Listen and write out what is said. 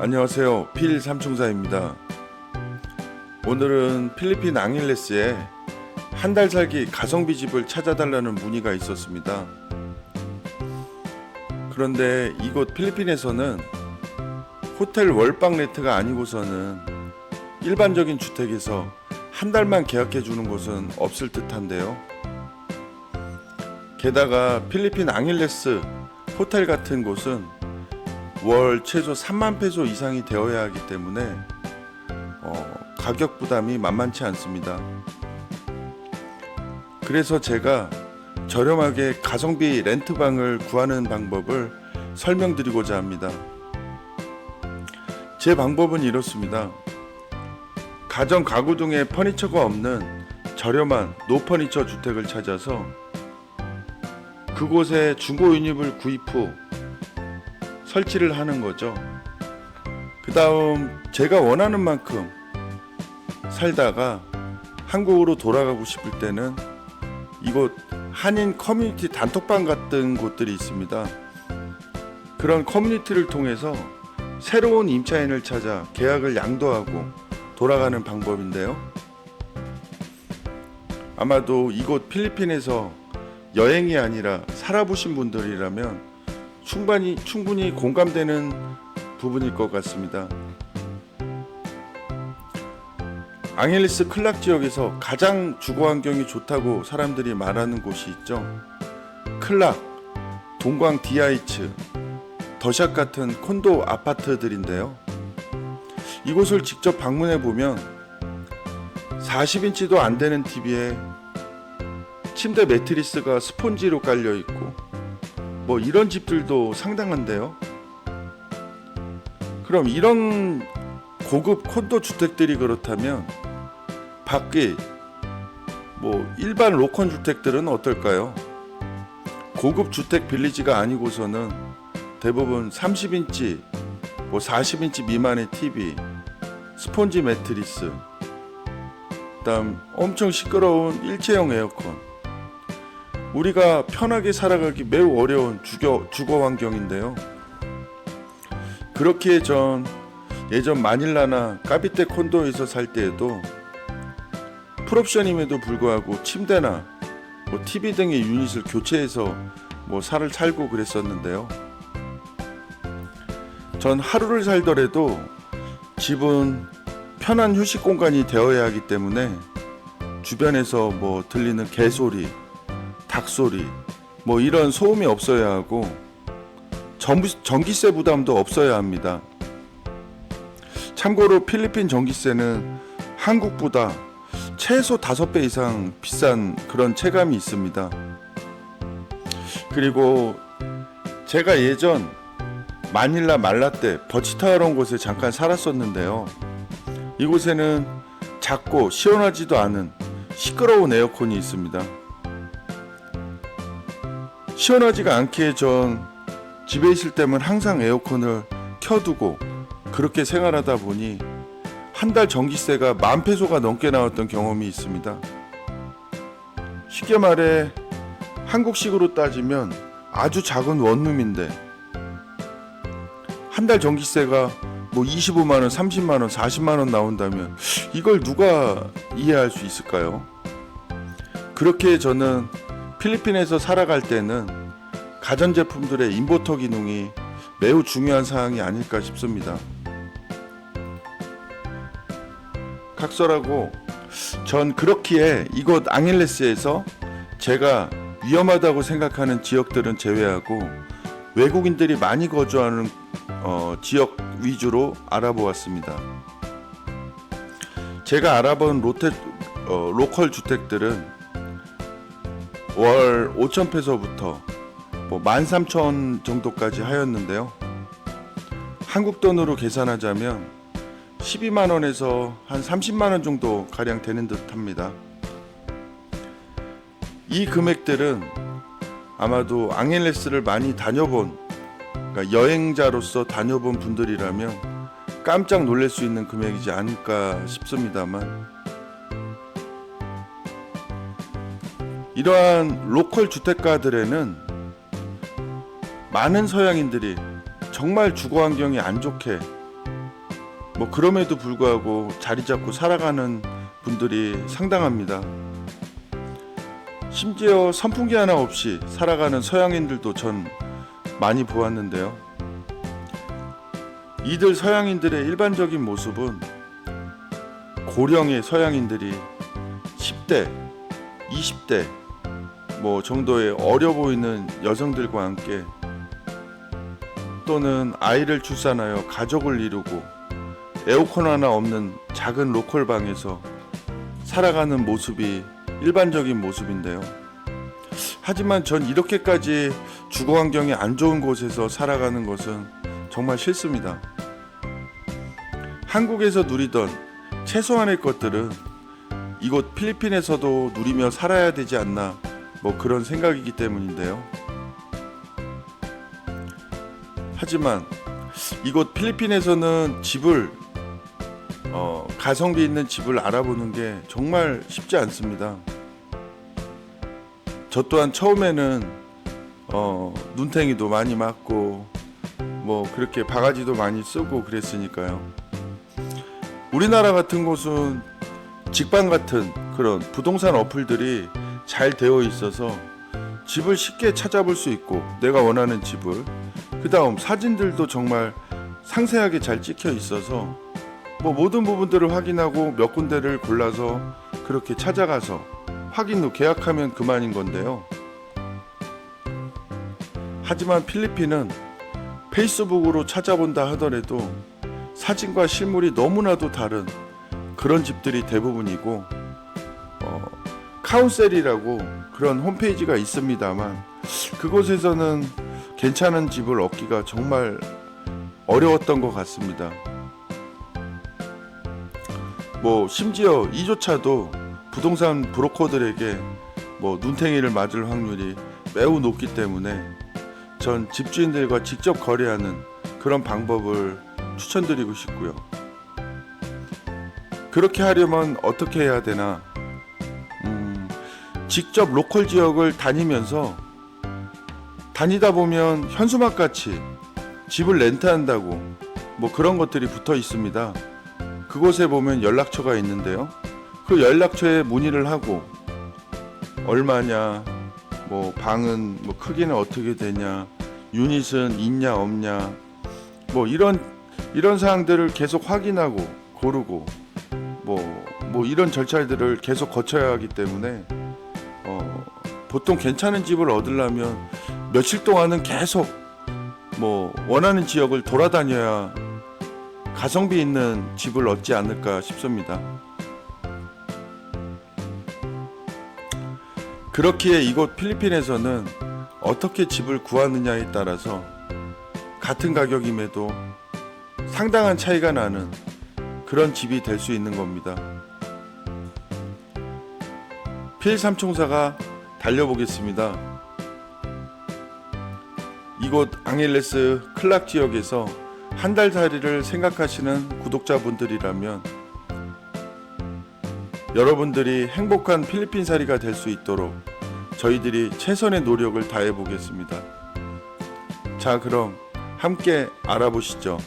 안녕하세요. 필 삼총사입니다. 오늘은 필리핀 앙일레스에 한 달 살기 가성비 집을 찾아달라는 문의가 있었습니다. 그런데 이곳 필리핀에서는 호텔 월방 레트가 아니고서는 일반적인 주택에서 한 달만 계약해 주는 곳은 없을 듯한데요. 게다가 필리핀 앙일레스 호텔 같은 곳은 월 최소 3만 페소 이상이 되어야 하기 때문에 가격 부담이 만만치 않습니다. 그래서 제가 저렴하게 가성비 렌트방을 구하는 방법을 설명드리고자 합니다. 제 방법은 이렇습니다. 가정 가구 등의 퍼니처가 없는 저렴한 노퍼니처 주택을 찾아서 그곳에 중고 유닛을 구입 후 설치를 하는 거죠. 그 다음 제가 원하는 만큼 살다가 한국으로 돌아가고 싶을 때는 이곳 한인 커뮤니티 단톡방 같은 곳들이 있습니다. 그런 커뮤니티를 통해서 새로운 임차인을 찾아 계약을 양도하고 돌아가는 방법인데요. 아마도 이곳 필리핀에서 여행이 아니라 살아보신 분들이라면 충분히 공감되는 부분일 것 같습니다. 앙헬리스 클락 지역에서 가장 주거 환경이 좋다고 사람들이 말하는 곳이 있죠. 클락, 동광 DIH, 더샷 같은 콘도 아파트들인데요. 이곳을 직접 방문해 보면 40인치도 안 되는 TV에 침대 매트리스가 스폰지로 깔려 있고 이런 집들도 상당한데요. 그럼 이런 고급 콘도 주택들이 그렇다면 밖에 일반 로컨 주택들은 어떨까요? 고급 주택 빌리지가 아니고서는 대부분 30인치, 40인치 미만의 TV, 스폰지 매트리스, 그다음 엄청 시끄러운 일체형 에어컨. 우리가 편하게 살아가기 매우 어려운 주거 환경인데요. 그렇기에 전 예전 마닐라나 까비떼 콘도에서 살 때에도 풀옵션임에도 불구하고 침대나 TV 등의 유닛을 교체해서 살고 그랬었는데요. 전 하루를 살더라도 집은 편한 휴식 공간이 되어야 하기 때문에 주변에서 들리는 개소리, 닭소리 이런 소음이 없어야 하고 전기세 부담도 없어야 합니다. 참고로 필리핀 전기세는 한국보다 최소 5배 이상 비싼 그런 체감이 있습니다. 그리고 제가 예전 마닐라 말라떼 버치타라는 곳에 잠깐 살았었는데요. 이곳에는 작고 시원하지도 않은 시끄러운 에어컨이 있습니다. 시원하지가 않기에 전 집에 있을 때면 항상 에어컨을 켜두고 그렇게 생활하다 보니 한 달 전기세가 10,000페소가 넘게 나왔던 경험이 있습니다. 쉽게 말해 한국식으로 따지면 아주 작은 원룸인데 한 달 전기세가 25만원, 30만원, 40만원 나온다면 이걸 누가 이해할 수 있을까요? 그렇게 저는 필리핀에서 살아갈 때는 가전제품들의 인버터 기능이 매우 중요한 사항이 아닐까 싶습니다. 각설하고 전 그렇기에 이곳 앙헬레스에서 제가 위험하다고 생각하는 지역들은 제외하고 외국인들이 많이 거주하는 지역 위주로 알아보았습니다. 제가 알아본 로컬 주택들은 월 5,000페소부터 13,000 정도까지 하였는데요. 한국 돈으로 계산하자면 12만원에서 한 30만원 정도 가량 되는 듯 합니다. 이 금액들은 아마도 앙헬레스를 많이 다녀본, 그러니까 여행자로서 다녀본 분들이라면 깜짝 놀랄 수 있는 금액이지 않을까 싶습니다만, 이러한 로컬 주택가들에는 많은 서양인들이 정말 주거 환경이 안 좋게 뭐 그럼에도 불구하고 자리 잡고 살아가는 분들이 상당합니다. 심지어 선풍기 하나 없이 살아가는 서양인들도 전 많이 보았는데요. 이들 서양인들의 일반적인 모습은 고령의 서양인들이 10대, 20대 뭐 정도의 어려 보이는 여성들과 함께 또는 아이를 출산하여 가족을 이루고 에어컨 하나 없는 작은 로컬 방에서 살아가는 모습이 일반적인 모습인데요. 하지만 전 이렇게까지 주거 환경이 안 좋은 곳에서 살아가는 것은 정말 싫습니다. 한국에서 누리던 최소한의 것들은 이곳 필리핀에서도 누리며 살아야 되지 않나 뭐 그런 생각이기 때문인데요. 하지만 이곳 필리핀에서는 집을 가성비 있는 집을 알아보는 게 정말 쉽지 않습니다. 저 또한 처음에는 눈탱이도 많이 맞고 뭐 그렇게 바가지도 많이 쓰고 그랬으니까요. 우리나라 같은 곳은 직방 같은 그런 부동산 어플들이 잘 되어 있어서 집을 쉽게 찾아볼 수 있고 내가 원하는 집을 그 다음 사진들도 정말 상세하게 잘 찍혀 있어서 뭐 모든 부분들을 확인하고 몇 군데를 골라서 그렇게 찾아가서 확인 후 계약하면 그만인 건데요. 하지만 필리핀은 페이스북으로 찾아본다 하더라도 사진과 실물이 너무나도 다른 그런 집들이 대부분이고 카운셀이라고 그런 홈페이지가 있습니다만 그곳에서는 괜찮은 집을 얻기가 정말 어려웠던 것 같습니다. 뭐 심지어 이조차도 부동산 브로커들에게 뭐 눈탱이를 맞을 확률이 매우 높기 때문에 전 집주인들과 직접 거래하는 그런 방법을 추천드리고 싶고요. 그렇게 하려면 어떻게 해야 되나? 직접 로컬 지역을 다니면서 다니다 보면 현수막 같이 집을 렌트한다고 뭐 그런 것들이 붙어 있습니다. 그곳에 보면 연락처가 있는데요. 그 연락처에 문의를 하고 얼마냐, 뭐 방은 뭐 크기는 어떻게 되냐, 유닛은 있냐 없냐, 뭐 이런 사항들을 계속 확인하고 고르고 뭐 이런 절차들을 계속 거쳐야 하기 때문에 보통 괜찮은 집을 얻으려면 며칠 동안은 계속 뭐 원하는 지역을 돌아다녀야 가성비 있는 집을 얻지 않을까 싶습니다. 그렇기에 이곳 필리핀에서는 어떻게 집을 구하느냐에 따라서 같은 가격임에도 상당한 차이가 나는 그런 집이 될 수 있는 겁니다. 필삼총사가 달려보겠습니다. 이곳 앙헬레스 클락 지역에서 한 달 살이를 생각하시는 구독자분들이라면 여러분들이 행복한 필리핀 살이가 될 수 있도록 저희들이 최선의 노력을 다해 보겠습니다. 자, 그럼 함께 알아보시죠.